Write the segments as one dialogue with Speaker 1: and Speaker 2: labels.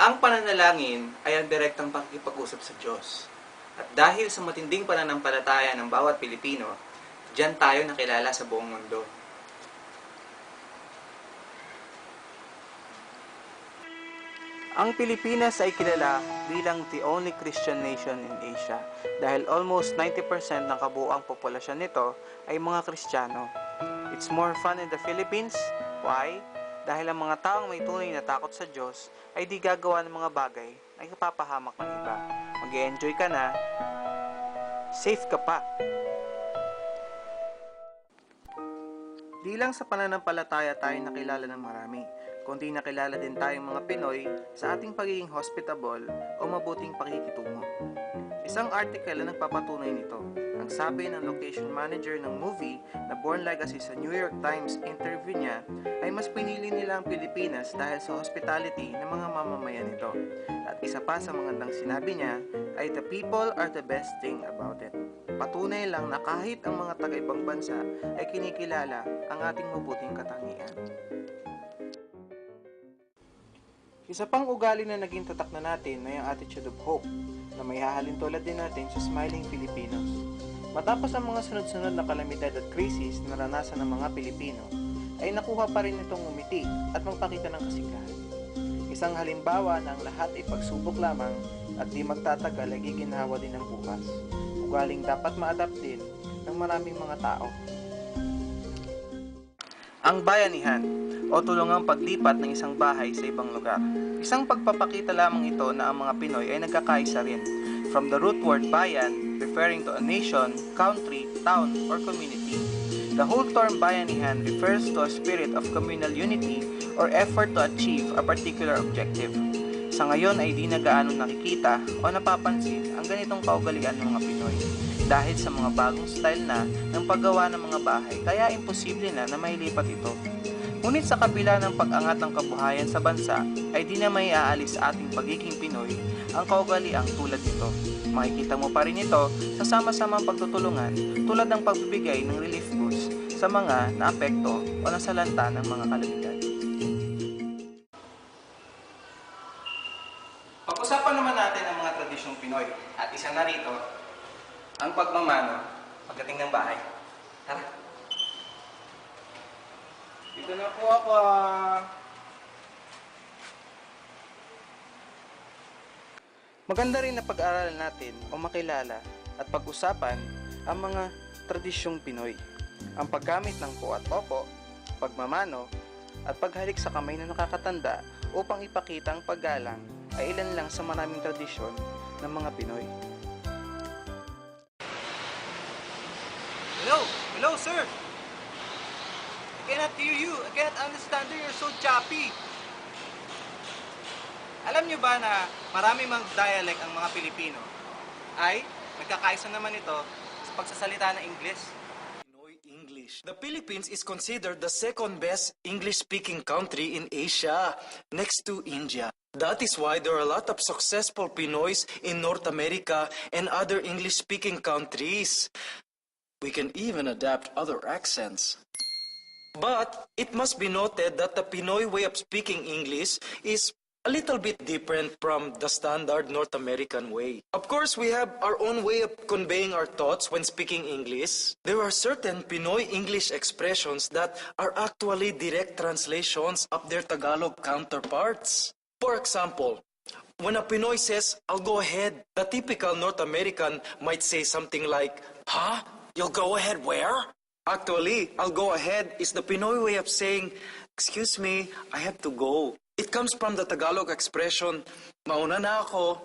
Speaker 1: Ang pananalangin ay ang direktang pakikipag-usap sa Diyos. At dahil sa matinding pananampalataya ng bawat Pilipino, diyan tayo nakilala sa buong mundo. Ang Pilipinas ay kilala bilang the only Christian nation in Asia dahil almost 90% ng kabuuang populasyon nito ay mga Kristiyano. It's more fun in the Philippines. Why? Dahil ang mga taong may tunay na takot sa Diyos ay di gagawa ng mga bagay na ipapahamak ng iba. Mag-e-enjoy ka na, safe ka pa. Di lang sa pananampalataya tayo nakilala ng marami, kundi nakilala din tayong mga Pinoy sa ating pagiging hospitable o mabuting pakikitungo. Isang article na nagpapatunay nito. Ang sabi ng location manager ng movie na Born Legacy sa New York Times interview niya ay mas pinili nila ang Pilipinas dahil sa hospitality ng mga mamamayan nito. At isa pa sa magandang sinabi niya ay the people are the best thing about it. Patunay lang na kahit ang mga taga-ibang bansa ay kinikilala ang ating mabuting katangian. Isa pang ugali na naging tatak na natin ay ang attitude of hope na may hahalin tulad din natin sa smiling Filipinos. Matapos ang mga sunod-sunod na kalamidad at krisis na naranasan ng mga Pilipino, ay nakuha pa rin itong umiti at magpakita ng kasigahan. Isang halimbawa na ang lahat ay pagsubok lamang at di magtatagal ay giginhawa din ng bukas. Ugaling dapat ma-adapt din ng maraming mga tao. Ang bayanihan o tulungang paglipat ng isang bahay sa ibang lugar. Isang pagpapakita lamang ito na ang mga Pinoy ay nagkakaisa rin. From the root word bayan, referring to a nation, country, town, or community. The whole term bayanihan refers to a spirit of communal unity or effort to achieve a particular objective. Sa ngayon ay di na gaano nakikita o napapansin ang ganitong kaugalian ng mga Pinoy. Dahil sa mga bagong style na ng paggawa ng mga bahay, kaya imposible na mailipat ito. Ngunit sa kabila ng pag-angat ng kabuhayan sa bansa, ay di na may aalis sa ating pagiging Pinoy ang kaugaliang tulad nito. Makikita mo pa rin ito sa sama-samang pagtutulungan tulad ng pagbibigay ng relief goods sa mga naapekto o nasalanta ng mga kalamidad. Pag-usapan naman natin ang mga tradisyong Pinoy at isa na rito, ang pagmamano pagdating ng bahay. Tara! Dito na po ako. Maganda rin na pag-aralan natin o makilala at pag-usapan ang mga tradisyong Pinoy. Ang paggamit ng po at opo, pagmamano, at paghalik sa kamay na nakakatanda upang ipakita ang paggalang ay ilan lang sa maraming tradisyon ng mga Pinoy. Hello sir! I cannot hear you. I cannot understand you. You're so choppy. Alam niyo ba na marami mang dialect ang mga Pilipino ay nagkakaisa naman ito sa pagsasalita ng English?
Speaker 2: Pinoy English. The Philippines is considered the second best English-speaking country in Asia, next to India. That is why there are a lot of successful Pinoys in North America and other English-speaking countries. We can even adapt other accents. But it must be noted that the Pinoy way of speaking English is a little bit different from the standard North American way. Of course, we have our own way of conveying our thoughts when speaking English. There are certain Pinoy English expressions that are actually direct translations of their Tagalog counterparts. For example, when a Pinoy says, "I'll go ahead," the typical North American might say something like, "Huh? You'll go ahead where?" Actually, "I'll go ahead" is the Pinoy way of saying, "Excuse me, I have to go." It comes from the Tagalog expression, "Mauna na ako,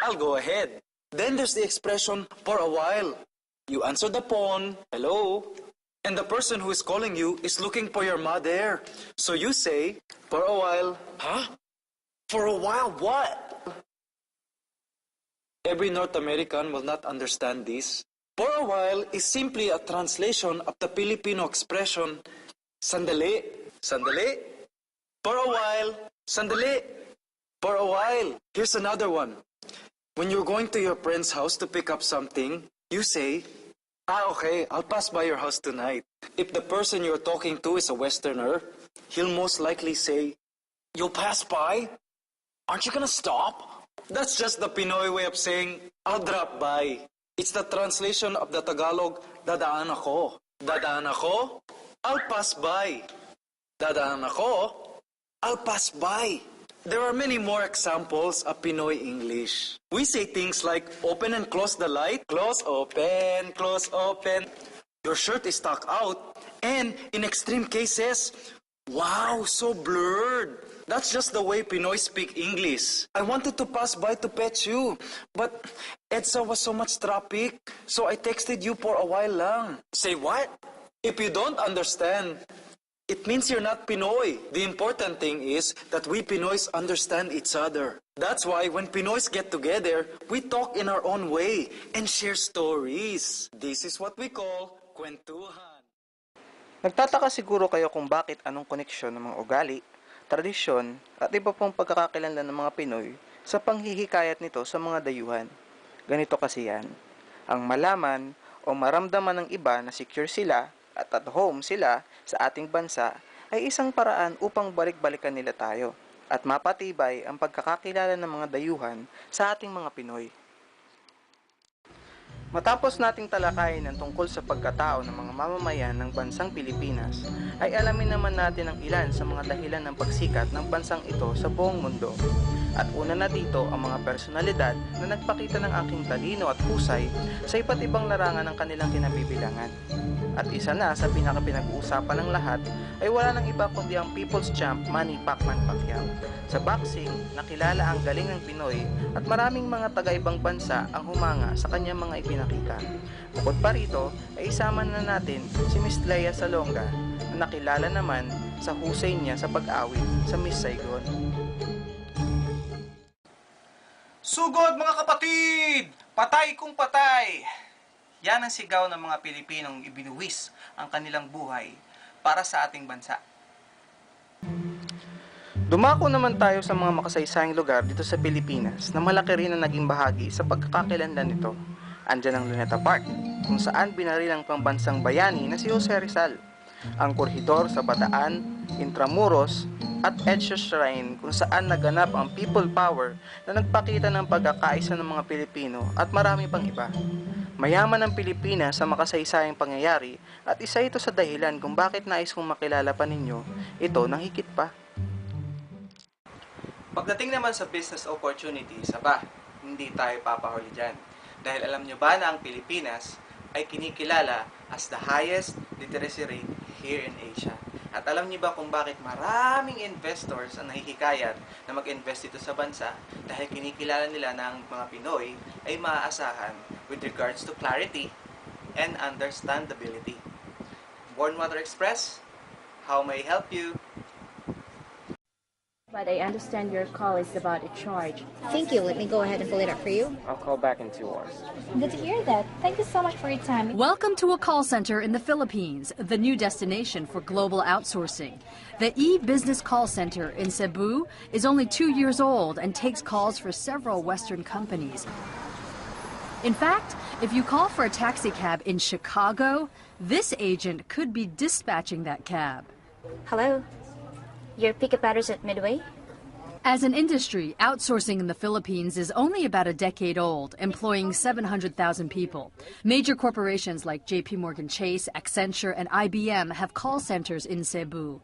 Speaker 2: I'll go ahead." Then there's the expression, "for a while." You answer the phone, "Hello," and the person who is calling you is looking for your mother. So you say, "For a while." Huh? For a while what? Every North American will not understand this. For a while is simply a translation of the Filipino expression, "Sandali, sandali." For a while, sandali. For a while. Here's another one. When you're going to your friend's house to pick up something, you say, "Okay, I'll pass by your house tonight." If the person you're talking to is a Westerner, he'll most likely say, You'll pass by? Aren't you gonna stop? That's just the Pinoy way of saying, I'll drop by. It's the translation of the Tagalog, dadaan ako. Dadaan ako, I'll pass by. Dadaan ako, I'll pass by. There are many more examples of Pinoy English. We say things like, open and close the light, close, open, close, open. Your shirt is stuck out, and in extreme cases, wow, so blurred. That's just the way Pinoy speak English. I wanted to pass by to pet you, but EDSA was so much traffic, so I texted you for a while lang. Say what? If you don't understand, it means you're not Pinoy. The important thing is that we Pinoys understand each other. That's why when Pinoys get together, we talk in our own way and share stories. This is what we call kwentuhan.
Speaker 1: Nagtataka siguro kayo kung bakit anong koneksyon ng mga ugali, tradisyon, at iba pong pagkakakilanlan ng mga Pinoy sa panghihikayat nito sa mga dayuhan. Ganito kasi yan. Ang malaman o maramdaman ng iba na secure sila at home sila sa ating bansa ay isang paraan upang balik-balikan nila tayo at mapatibay ang pagkakakilala ng mga dayuhan sa ating mga Pinoy. Matapos nating talakayin ang tungkol sa pagkatao ng mga mamamayan ng bansang Pilipinas, ay alamin naman natin ang ilan sa mga dahilan ng pagsikat ng bansang ito sa buong mundo. At una na dito ang mga personalidad na nagpakita ng aking talino at husay sa iba't ibang larangan ng kanilang kinabibilangan. At isa na sa pinaka-pinag-uusapan ng lahat ay wala nang iba kundi ang People's Champ Manny Pacman Pacquiao. Sa boxing, nakilala ang galing ng Pinoy at maraming mga taga-ibang bansa ang humanga sa kanyang mga ipinakita. Bukod pa rito ay isama na natin si Miss Leia Salonga na nakilala naman sa husay niya sa pag-awit sa Miss Saigon. Sugod mga kapatid! Patay kung patay! Yan ang sigaw ng mga Pilipinong ibinuwis ang kanilang buhay para sa ating bansa. Dumako naman tayo sa mga makasaysayang lugar dito sa Pilipinas na malaki rin ang naging bahagi sa pagkakakilanlan nito. Andyan ang Luneta Park, kung saan binaril ang pambansang bayani na si Jose Rizal. Ang Korhidor sa Bataan, Intramuros, at Edsa Shrine kung saan naganap ang people power na nagpakita ng pagkakaisa ng mga Pilipino at marami pang iba. Mayaman ang Pilipinas sa makasaysayang pangyayari at isa ito sa dahilan kung bakit nais kong makilala pa ninyo ito ng higit pa. Pagdating naman sa business opportunities, hindi tayo papahuli dyan. Dahil alam nyo ba na ang Pilipinas ay kinikilala as the highest literacy rate here in Asia. At alam niyo ba kung bakit maraming investors ang nahihikayat na mag-invest dito sa bansa? Dahil kinikilala nila na ang mga Pinoy ay maaasahan with regards to clarity and understandability. Born Water Express, how may I help you?
Speaker 3: But I understand your call is about a charge.
Speaker 4: Thank you. Let me go ahead and pull it up for you.
Speaker 1: I'll call back in 2 hours.
Speaker 3: Good to hear that. Thank you so much for your time.
Speaker 5: Welcome to a call center in the Philippines, the new destination for global outsourcing. The e-business call center in Cebu is only 2 years old and takes calls for several Western companies. In fact, if you call for a taxi cab in Chicago, this agent could be dispatching that cab.
Speaker 4: Hello? Your pickup address at Midway?
Speaker 5: As an industry, outsourcing in the Philippines is only about a decade old, employing 700,000 people. Major corporations like JP Morgan Chase, Accenture, and IBM have call centers in Cebu.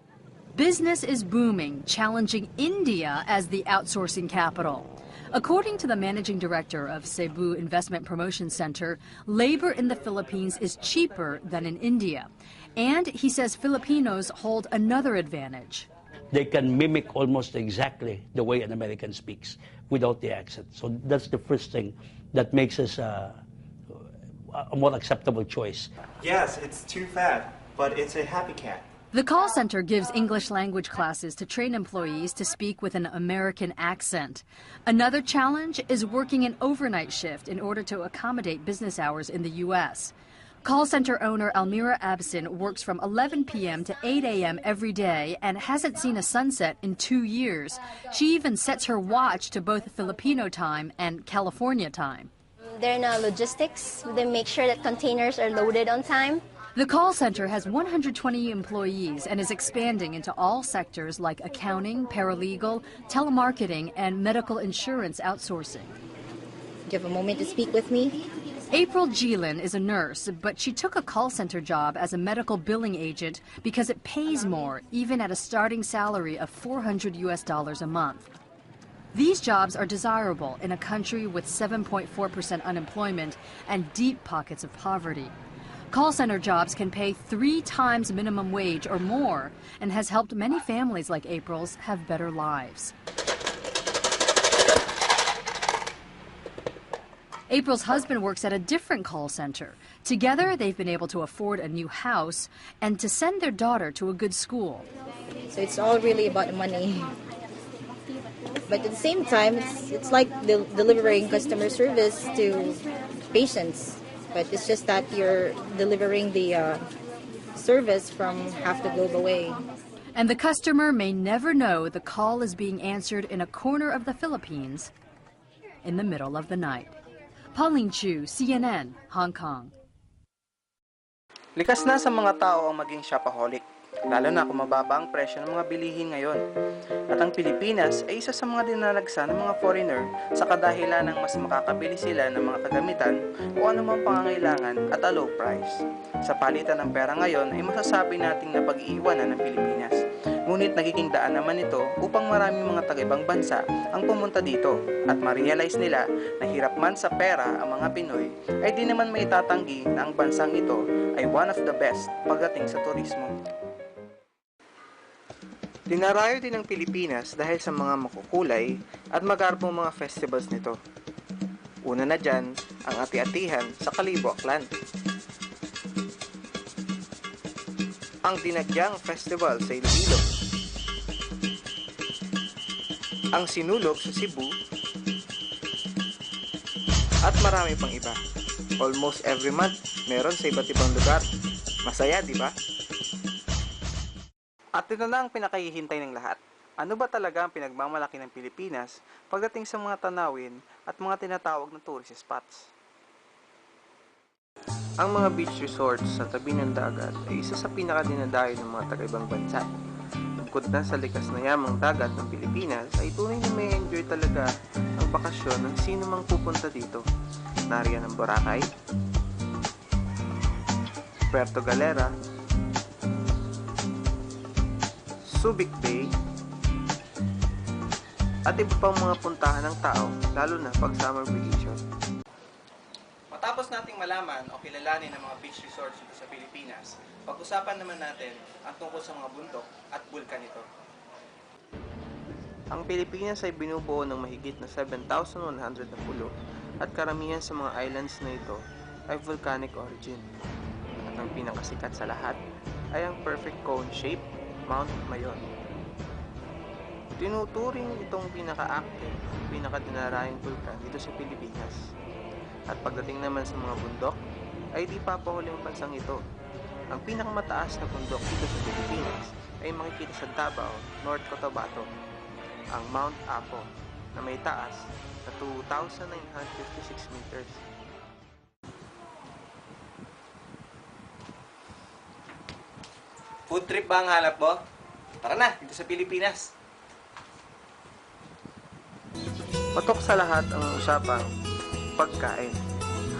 Speaker 5: Business is booming, challenging India as the outsourcing capital. According to the managing director of Cebu Investment Promotion Center, labor in the Philippines is cheaper than in India. And he says Filipinos hold another advantage.
Speaker 6: They can mimic almost exactly the way an American speaks without the accent. So that's the first thing that makes us a more acceptable choice.
Speaker 7: Yes, it's too fat, but it's a happy cat.
Speaker 5: The call center gives English language classes to train employees to speak with an American accent. Another challenge is working an overnight shift in order to accommodate business hours in the U.S. Call center owner Almira Absin works from 11 p.m. to 8 a.m. every day and hasn't seen a sunset in 2 years. She even sets her watch to both Filipino time and California time.
Speaker 4: They're in logistics. They make sure that containers are loaded on time.
Speaker 5: The call center has 120 employees and is expanding into all sectors like accounting, paralegal, telemarketing, and medical insurance outsourcing.
Speaker 8: Do you have a moment to speak with me?
Speaker 5: April Geelan is a nurse, but she took a call center job as a medical billing agent because it pays more, even at a starting salary of $400 a month. These jobs are desirable in a country with 7.4% unemployment and deep pockets of poverty. Call center jobs can pay 3 times minimum wage or more and has helped many families like April's have better lives. April's husband works at a different call center. Together, they've been able to afford a new house and to send their daughter to a good school.
Speaker 8: So it's all really about money. But at the same time, it's like delivering customer service to patients. But it's just that you're delivering the service from half the globe away.
Speaker 5: And the customer may never know the call is being answered in a corner of the Philippines in the middle of the night. Pauline Chu, CNN, Hong Kong.
Speaker 1: Likas na sa mga tao ang maging shopaholic, lalo na kung mababa ang presyo ng mga bilihin ngayon. At ang Pilipinas ay isa sa mga dinalagsa ng mga foreigner sa kadahilan ng mas makakabili sila ng mga kagamitan o anumang pangangailangan at a low price. Sa palitan ng pera ngayon ay masasabi nating napag-iiwanan ng Pilipinas. Ngunit nagiging daan naman ito upang maraming mga taga-ibang bansa ang pumunta dito at ma-realize nila na hirap man sa pera ang mga Pinoy ay di naman may tatanggi na ang bansang ito ay one of the best pagdating sa turismo. Dinarayo din ng Pilipinas dahil sa mga makukulay at magarbong mga festivals nito. Una na dyan ang ati-atihan sa Kalibo Aklan. Ang Dinagyang Festival sa Iloilo, ang Sinulog sa Cebu, at marami pang iba. Almost every month, meron sa iba't ibang lugar. Masaya, di ba? At ito na ang pinakahihintay ng lahat. Ano ba talaga ang pinagmamalaki ng Pilipinas pagdating sa mga tanawin at mga tinatawag na tourist spots? Ang mga beach resorts sa tabi ng dagat ay isa sa pinakadinadayo ng mga taga-ibang bansa. Bukod na sa likas na yamang dagat ng Pilipinas, ay tunay na may enjoy talaga ang bakasyon ng sino mang pupunta dito. Nariyan ang Boracay, Puerto Galera, Subic Bay, at iba pang mga puntahan ng tao, lalo na pag summer vacation. Matapos nating malaman o kilalanin ang mga beach resorts dito sa Pilipinas, pag-usapan naman natin ang tungkol sa mga bundok at bulkan nito. Ang Pilipinas ay binubuo ng mahigit na 7,100 na pulo at karamihan sa mga islands na ito ay volcanic origin. At ang pinakasikat sa lahat ay ang perfect cone shape Mount Mayon. Tinuturing itong pinaka-active, pinaka-dinarayang bulkan dito sa Pilipinas. At pagdating naman sa mga bundok, ay di papahuli ang bansang ito. Ang pinakamataas na bundok dito sa Pilipinas ay makikita sa Davao, North Cotabato, ang Mount Apo, na may taas na 2,956 meters. Food trip ba ang hanap mo? Tara na, dito sa Pilipinas. Patok sa lahat ang usapang pagkain.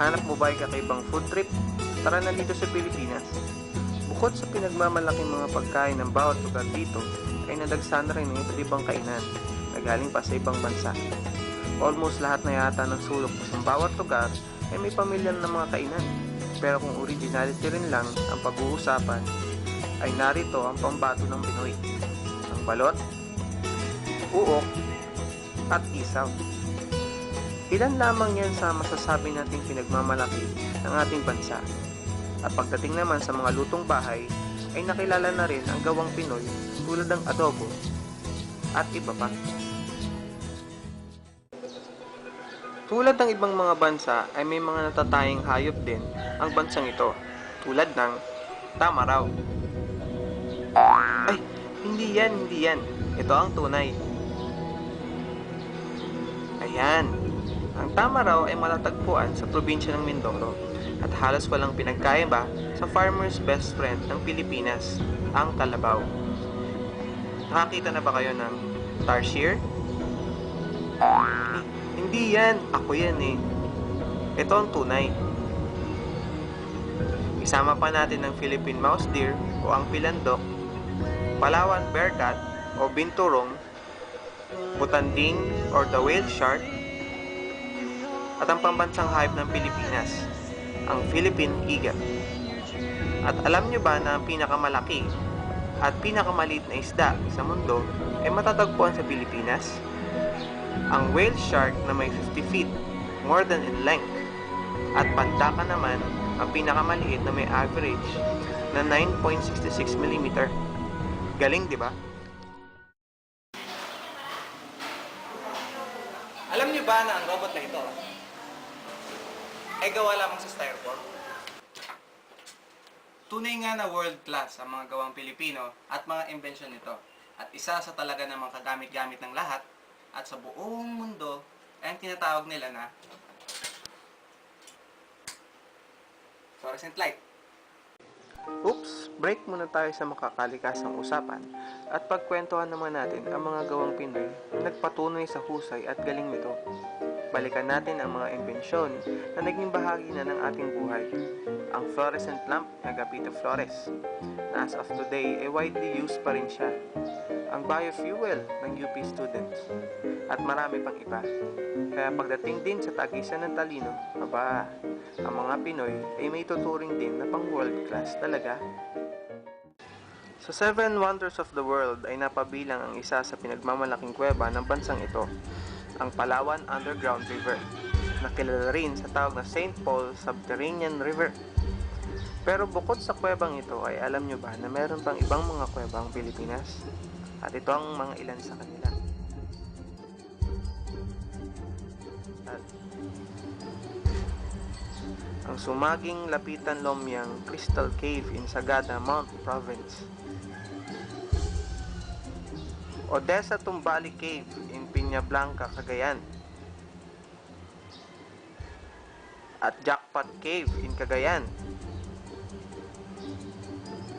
Speaker 1: Hanap mo ba ay kakaibang food trip? Tara na dito sa Pilipinas. Bukod sa pinagmamalaking mga pagkain ng bawat lugar dito, ay nadagsan na rin ng iba't ibang kainan na galing pa sa ibang bansa. Almost lahat na yata ng sulok sa bawat lugar ay may pamilya ng mga kainan. Pero kung originality rin lang ang pag-uusapan, ay narito ang pambato ng Pinoy. Ang balot, uok, at isaw. Ilan lamang yan sa masasabi nating pinagmamalaki ng ating bansa. At pagdating naman sa mga lutong bahay, ay nakilala na rin ang gawang Pinoy tulad ng adobo at iba pa. Tulad ng ibang mga bansa ay may mga natatayang hayop din ang bansang ito, tulad ng tamaraw. Ay, hindi yan. Ito ang tunay. Ayan, Ang tama raw ay matatagpuan sa probinsya ng Mindoro at halos walang pinagkaiba sa farmer's best friend ng Pilipinas, ang kalabaw. Nakakita na ba kayo ng tarsier? Hindi yan, ako yan eh. Ito ang tunay. Isama pa natin ang Philippine mouse deer o ang pilandok, Palawan bearcat o binturong, butanding or the whale shark, at ang pambansang hayop ng Pilipinas, ang Philippine eagle. At alam nyo ba na ang pinakamalaki at pinakamaliit na isda sa mundo ay matatagpuan sa Pilipinas? Ang whale shark na may 50 feet, more than in length, at pandaka naman ang pinakamaliit na may average na 9.66 mm. Galing, di ba? Alam niyo ba na ang robot na ito ay gawa lamang sa styrofoam? Tunay nga na world class ang mga gawang Pilipino at mga imbensyon nito. At isa sa talaga namang kagamit-gamit ng lahat at sa buong mundo ay ang tinatawag nila na fluorescent light. Oops, break muna tayo sa makakalikasang usapan at pagkwentuhan naman natin ang mga gawang Pinoy na nagpatunay sa husay at galing nito. Balikan natin ang mga imbensyon na naging bahagi na ng ating buhay. Ang fluorescent lamp na Gapito Flores, na as of today ay widely used pa rin siya. Ang biofuel ng UP students, at marami pang iba. Kaya pagdating din sa tagisan ng talino, aba, ang mga Pinoy ay may tuturing din na pang world class talaga. Sa 7 Wonders of the World ay napabilang ang isa sa pinagmamalaking kuweba ng bansang ito, ang Palawan Underground River, na kilala rin sa tawag na St. Paul Subterranean River. Pero bukod sa kuwebang ito ay alam nyo ba na meron pang ibang mga kuweba ang Pilipinas? At ito ang mga ilan sa kanila. At ang Sumaging Lapitan Lomyang Crystal Cave in Sagada, Mount Province. Odessa Tumbali Cave in Piña Blanca, Cagayan. At Jackpot Cave in Cagayan.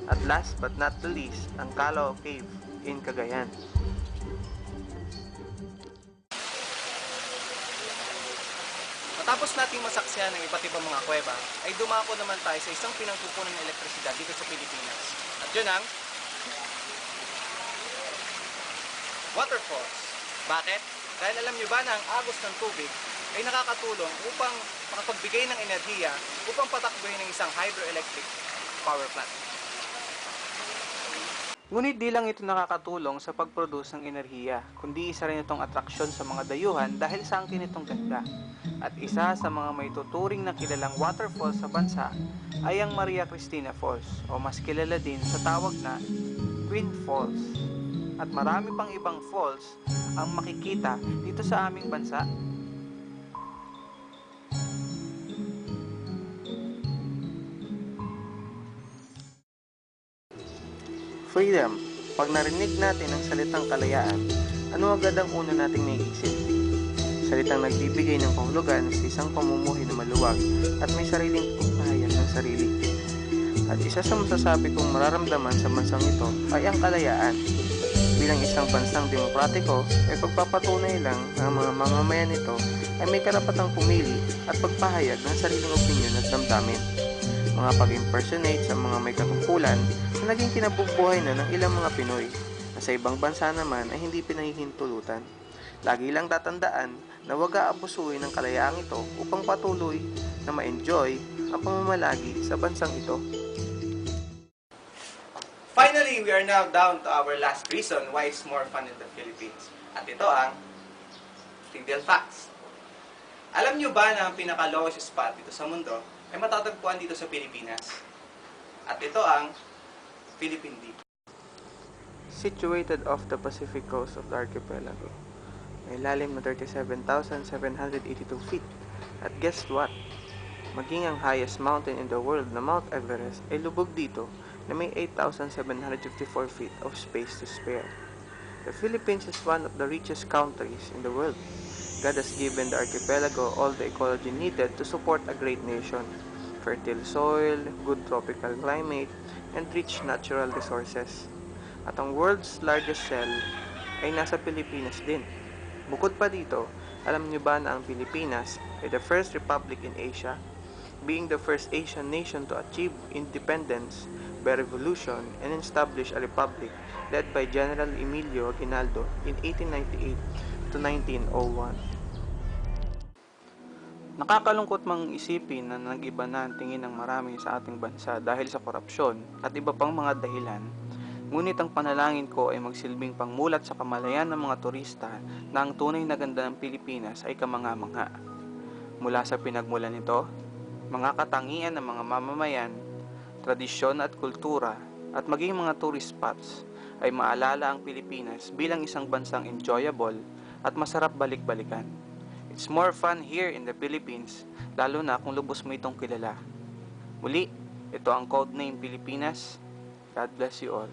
Speaker 1: At last but not the least, ang Calao Cave in Cagayan. Matapos nating masaksihan ng iba't ibang mga kuweba, ay dumako naman tayo sa isang pinangkukunan ng elektrisidad dito sa Pilipinas. At yun ang waterfalls. Bakit? Dahil alam nyo ba na ang agos ng tubig ay nakakatulong upang makapagbigay ng enerhiya upang patakbuhin ng isang hydroelectric power plant. Ngunit di lang ito nakakatulong sa pag-produce ng enerhiya, kundi isa rin itong atraksyon sa mga dayuhan dahil sa angkin itong ganda. At isa sa mga may tuturing na kilalang waterfalls sa bansa ay ang Maria Cristina Falls o mas kilala din sa tawag na Twin Falls. At marami pang ibang falls ang makikita dito sa aming bansa. Freedom. Pag narinig natin ang salitang kalayaan, ano agad ang una nating naiisip? Salitang nagbibigay ng kahulugan sa isang pamumuhay na maluwag at may sariling pagpahayag ng sarili. At isa sa masasabi kong mararamdaman sa bansang ito ay ang kalayaan. Bilang isang bansang demokratiko, ay pagpapatunay lang ng mga mamamayan nito ay may karapatang pumili at pagpahayag ng sariling opinyon at damdamin. Mga pag-impersonate sa mga may katungkulan na naging kinabubuhay na ng ilang mga Pinoy na sa ibang bansa naman ay hindi pinahihintulutan. Lagi lang tatandaan na huwag aabusuin ng kalayaang ito upang patuloy na ma-enjoy ang pamamalagi sa bansang ito. Finally, we are now down to our last reason why it's more fun in the Philippines. At ito ang Trivial Facts. Alam nyo ba na ang pinaka-lowest spot dito sa mundo ay matatagpuan dito sa Pilipinas? At ito ang Philippine Deep. Situated off the Pacific coast of the archipelago. May lalim na 37,782 feet. At guess what? Maging ang highest mountain in the world na Mount Everest ay lubog dito na may 8,754 feet of space to spare. The Philippines is one of the richest countries in the world. God has given the archipelago all the ecology needed to support a great nation. Fertile soil, good tropical climate, and rich natural resources. At ang world's largest shell ay nasa Pilipinas din. Bukod pa dito, alam niyo ba na ang Pilipinas ay the first republic in Asia, being the first Asian nation to achieve independence by revolution and establish a republic led by General Emilio Aguinaldo in 1898 to 1901. Nakakalungkot mang isipin na nag-iba na ang tingin ng marami sa ating bansa dahil sa korupsyon at iba pang mga dahilan. Ngunit ang panalangin ko ay magsilbing pangmulat sa kamalayan ng mga turista na ang tunay na ganda ng Pilipinas ay kamangha-mangha. Mula sa pinagmulan nito, mga katangian ng mga mamamayan, tradisyon at kultura, at maging mga tourist spots ay maalala ang Pilipinas bilang isang bansang enjoyable at masarap balik-balikan. It's more fun here in the Philippines, lalo na kung lubos mo itong kilala. Muli, ito ang codename Pilipinas. God bless you all.